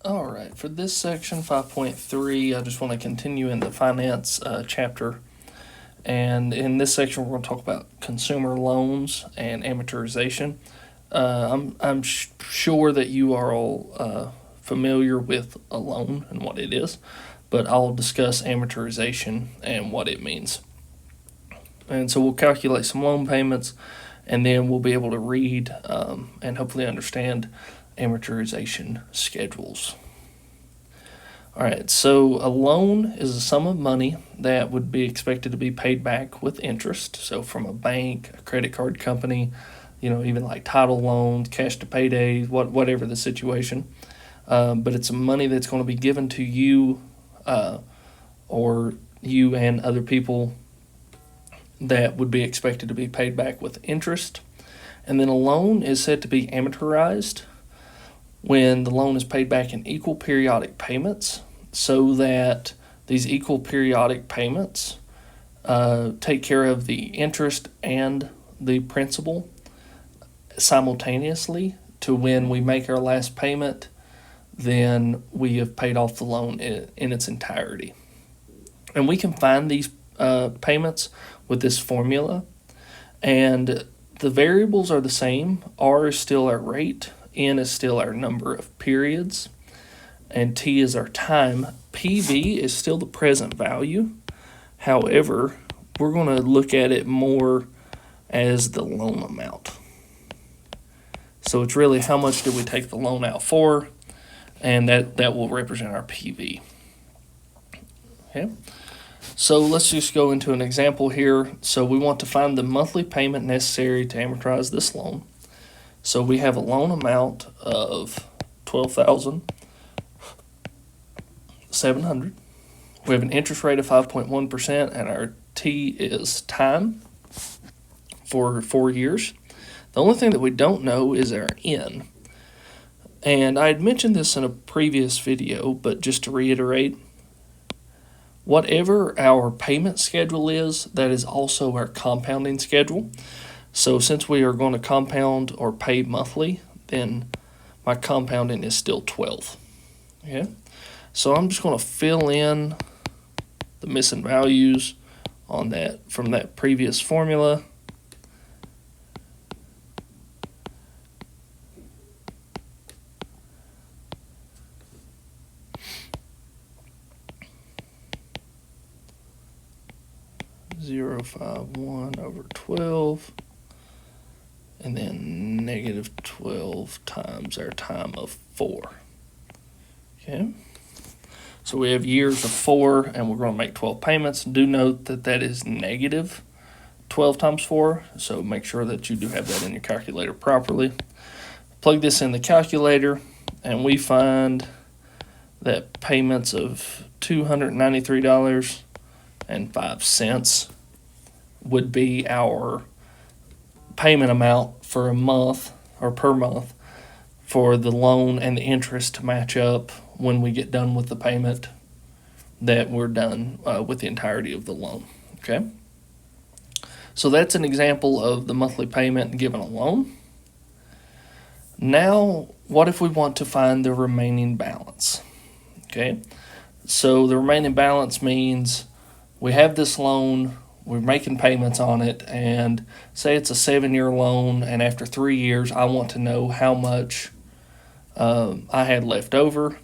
All right, for this section 5.3, I just want to continue in the finance chapter. And in this section, we're going to talk about consumer loans and amortization. I'm sure that you are all familiar with a loan and what it is, but I'll discuss amortization and what it means. And so we'll calculate some loan payments, and then we'll be able to read and hopefully understand amortization schedules. All right, so a loan is a sum of money that would be expected to be paid back with interest. So from a bank, a credit card company, even like title loans, cash to payday, whatever the situation. But it's money that's going to be given to you or you and other people that would be expected to be paid back with interest. And then a loan is said to be amortized when the loan is paid back in equal periodic payments, so that these equal periodic payments take care of the interest and the principal simultaneously, to when we make our last payment, then we have paid off the loan in its entirety. And we can find these payments with this formula, and the variables are the same. R is still our rate, N is still our number of periods, and T is our time. PV is still the present value. However, we're going to look at it more as the loan amount. So it's really how much did we take the loan out for, and that will represent our PV. Okay. So let's just go into an example here. So we want to find the monthly payment necessary to amortize this loan. So we have a loan amount of $12,700. We have an interest rate of 5.1%, and our T is time for 4 years. The only thing that we don't know is our N. And I had mentioned this in a previous video, but just to reiterate, whatever our payment schedule is, that is also our compounding schedule. So since we are going to compound or pay monthly, then my compounding is still 12. Okay, so I'm just going to fill in the missing values on that from that previous formula. $0.51 over 12, and then negative 12 times our time of 4. Okay, so we have years of 4, and we're going to make 12 payments. Do note that that is negative 12 times 4, so make sure that you do have that in your calculator properly. Plug this in the calculator, and we find that payments of $293.05 would be our payment amount for a month or per month for the loan and the interest to match up when we get done with the payment, that we're done with the entirety of the loan. Okay, so that's an example of the monthly payment given a loan. Now, what if we want to find the remaining balance? Okay, so the remaining balance means we have this loan, we're making payments on it, and say it's a 7-year loan, and after 3 years, I want to know how much I had left over.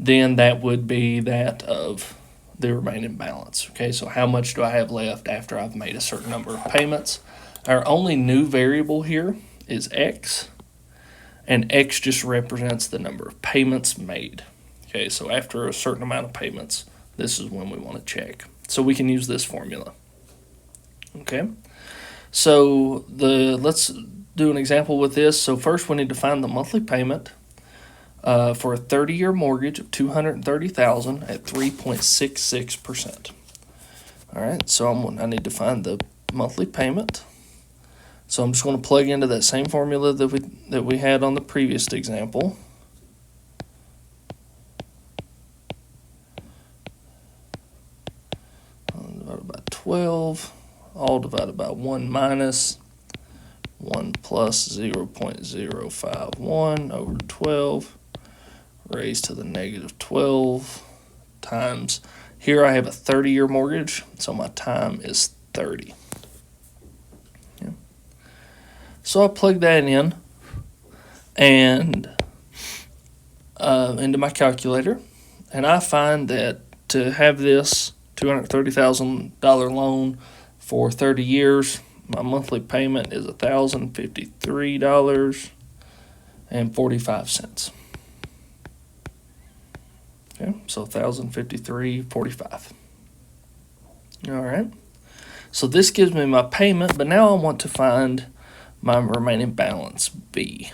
Then that would be that of the remaining balance. Okay, so how much do I have left after I've made a certain number of payments? Our only new variable here is X, and X just represents the number of payments made. Okay, so after a certain amount of payments, this is when we want to check. So we can use this formula. Okay, so let's do an example with this. So first we need to find the monthly payment for a 30-year mortgage of $230,000 at 3.66%. All right, so I need to find the monthly payment. So I'm just going to plug into that same formula that we had on the previous example. Divided by 12, all divided by 1 minus 1 plus 0.051 over 12, raised to the negative 12 times, here I have a 30-year mortgage, so my time is 30. Yeah. So I plug that in and into my calculator, and I find that to have this $230,000 loan for 30 years, my monthly payment is $1,053.45. Okay, so $1,053.45. All right. So this gives me my payment, but now I want to find my remaining balance, B.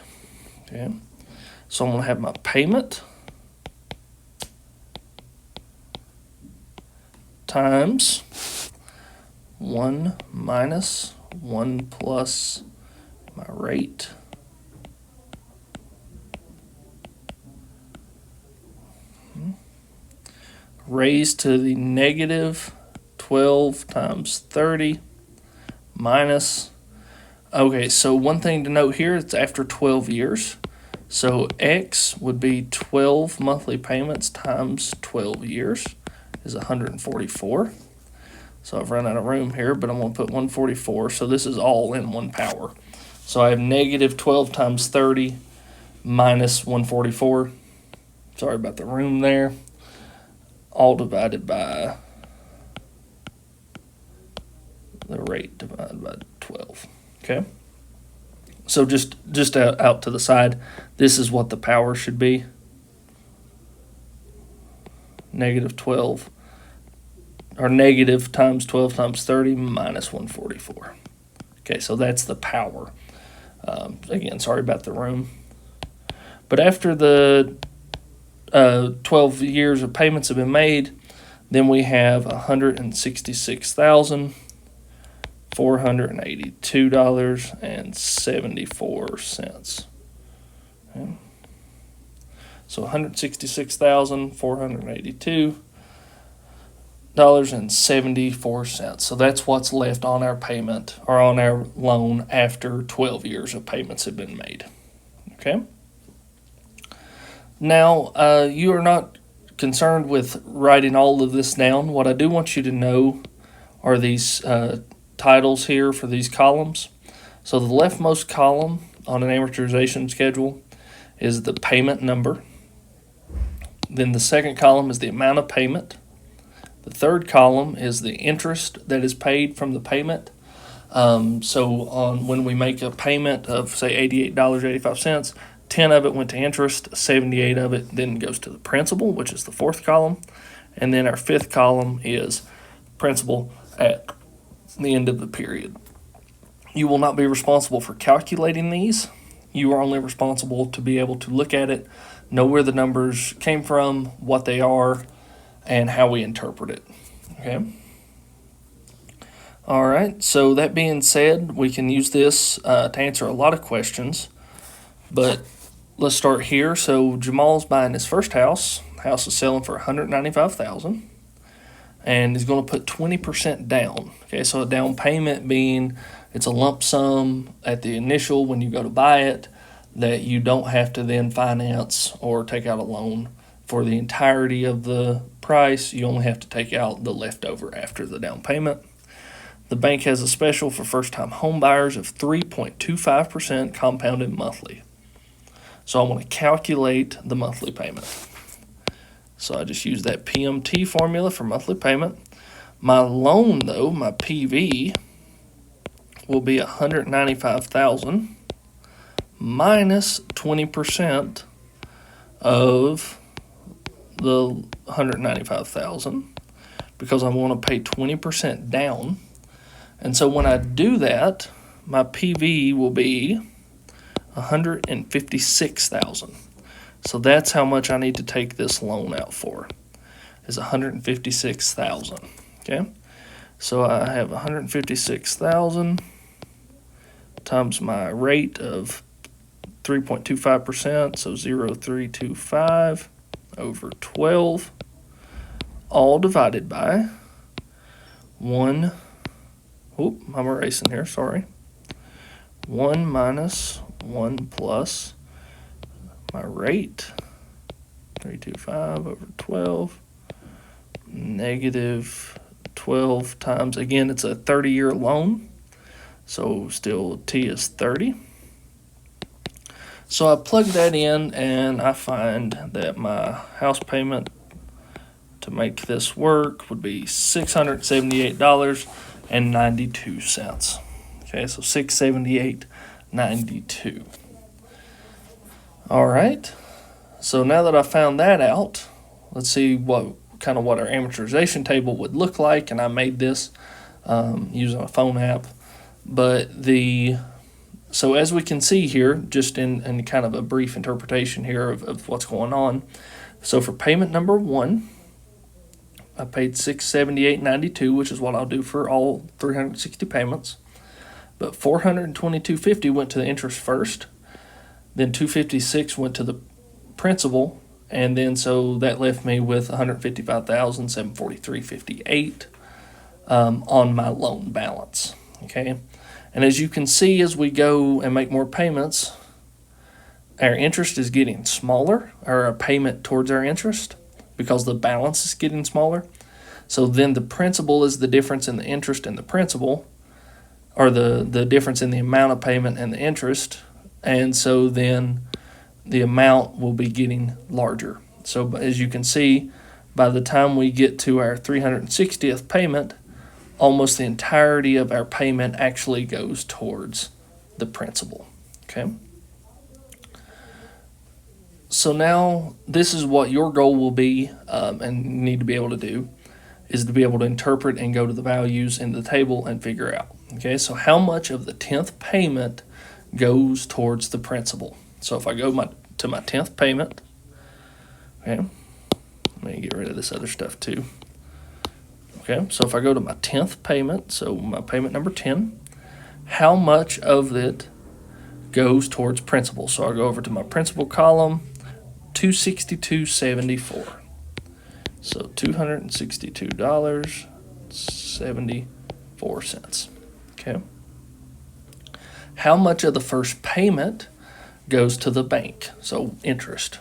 Okay. So I'm going to have my payment times 1 minus 1 plus my rate raised to the negative 12 times 30 minus, okay, so one thing to note here, it's after 12 years. So X would be 12 monthly payments times 12 years is 144. So I've run out of room here, but I'm going to put 144. So this is all in one power. So I have negative 12 times 30 minus 144. Sorry about the room there. All divided by the rate divided by 12. Okay. So just out to the side, this is what the power should be. Negative 12, or negative times 12 times 30 minus 144. Okay, so that's the power. Again, sorry about the room. But after the 12 years of payments have been made, then we have $166,482.74. Okay. So $166,482.74. So that's what's left on our payment or on our loan after 12 years of payments have been made. Okay. Now, you are not concerned with writing all of this down. What I do want you to know are these titles here for these columns. So the leftmost column on an amortization schedule is the payment number. Then the second column is the amount of payment. The third column is the interest that is paid from the payment. So when we make a payment of, say, $88.85, 10 of it went to interest, 78 of it then goes to the principal, which is the fourth column. And then our fifth column is principal at the end of the period. You will not be responsible for calculating these. You are only responsible to be able to look at it, know where the numbers came from, what they are, and how we interpret it. Okay. All right. So that being said, we can use this to answer a lot of questions. But let's start here. So Jamal's buying his first house. The house is selling for $195,000, and he's going to put 20% down. Okay. So a down payment being it's a lump sum at the initial when you go to buy it that you don't have to then finance or take out a loan for the entirety of the price. You only have to take out the leftover after the down payment. The bank has a special for first-time home buyers of 3.25% compounded monthly. So I want to calculate the monthly payment. So I just use that PMT formula for monthly payment. My loan, though, my PV, will be $195,000 minus 20% of the $195,000 because I want to pay 20% down. And so when I do that, my PV will be $156,000. So that's how much I need to take this loan out for, is $156,000. Okay, so I have $156,000 times my rate of 3.25%, so 0.325 over 12, all divided by 1. Oop, I'm erasing here, sorry. 1 minus 1 plus my rate 325 over 12, negative 12 times, again, it's a 30-year loan, so still T is 30. So I plug that in and I find that my house payment to make this work would be $678.92. Okay, so $678.92. All right. So now that I found that out, let's see what our amortization table would look like. And I made this using a phone app. So as we can see here, just in kind of a brief interpretation here of what's going on. So for payment number 1, I paid $678.92, which is what I'll do for all 360 payments. But $422.50 went to the interest first. Then $256 went to the principal, and then so that left me with $155,743.58 on my loan balance. Okay. And as you can see, as we go and make more payments, our interest is getting smaller, or our payment towards our interest, because the balance is getting smaller. So then the principal is the difference in the interest and the principal, or the difference in the amount of payment and the interest. And so then the amount will be getting larger. So as you can see, by the time we get to our 360th payment, almost the entirety of our payment actually goes towards the principal. Okay. So now this is what your goal will be, and need to be able to do, is to be able to interpret and go to the values in the table and figure out. Okay, so how much of the 10th payment goes towards the principal? So if I go to my 10th payment, okay, let me get rid of this other stuff too. Okay, so if I go to my 10th payment, so my payment number 10, how much of it goes towards principal? So I go over to my principal column, $262.74. So $262.74. Okay. How much of the first payment goes to the bank? So interest.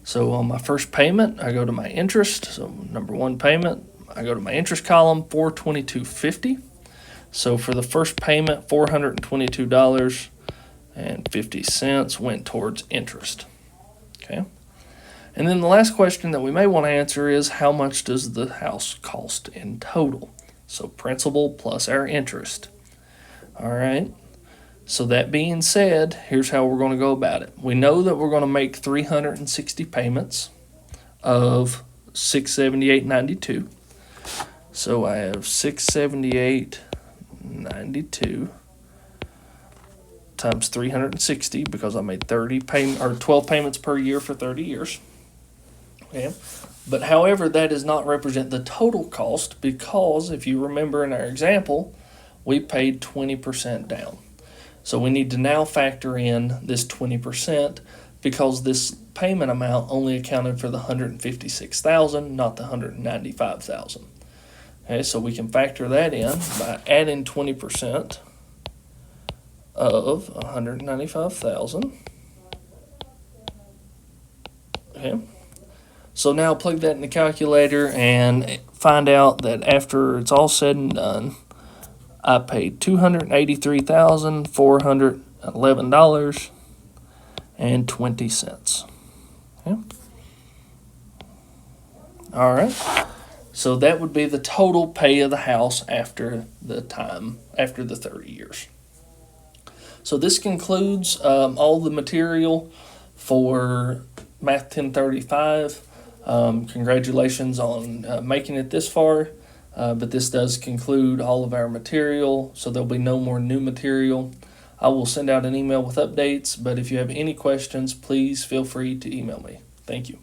So on my first payment, I go to my interest. So number 1 payment, I go to my interest column, $422.50. So for the first payment, $422.50 went towards interest. Okay. And then the last question that we may want to answer is, how much does the house cost in total? So principal plus our interest. All right. So that being said, here's how we're going to go about it. We know that we're going to make 360 payments of $678.92. So I have $678.92 times 360, because I made 12 payments per year for 30 years. Okay. But however, that does not represent the total cost, because if you remember in our example, we paid 20% down. So we need to now factor in this 20%, because this payment amount only accounted for the $156,000, not the $195,000. Okay, so we can factor that in by adding 20% of $195,000. Okay. So now plug that in the calculator and find out that after it's all said and done, I paid $283,411.20. Okay. All right. So that would be the total pay of the house after the 30 years. So this concludes all the material for Math 1035. Congratulations on making it this far. But this does conclude all of our material, so there'll be no more new material. I will send out an email with updates, but if you have any questions, please feel free to email me. Thank you.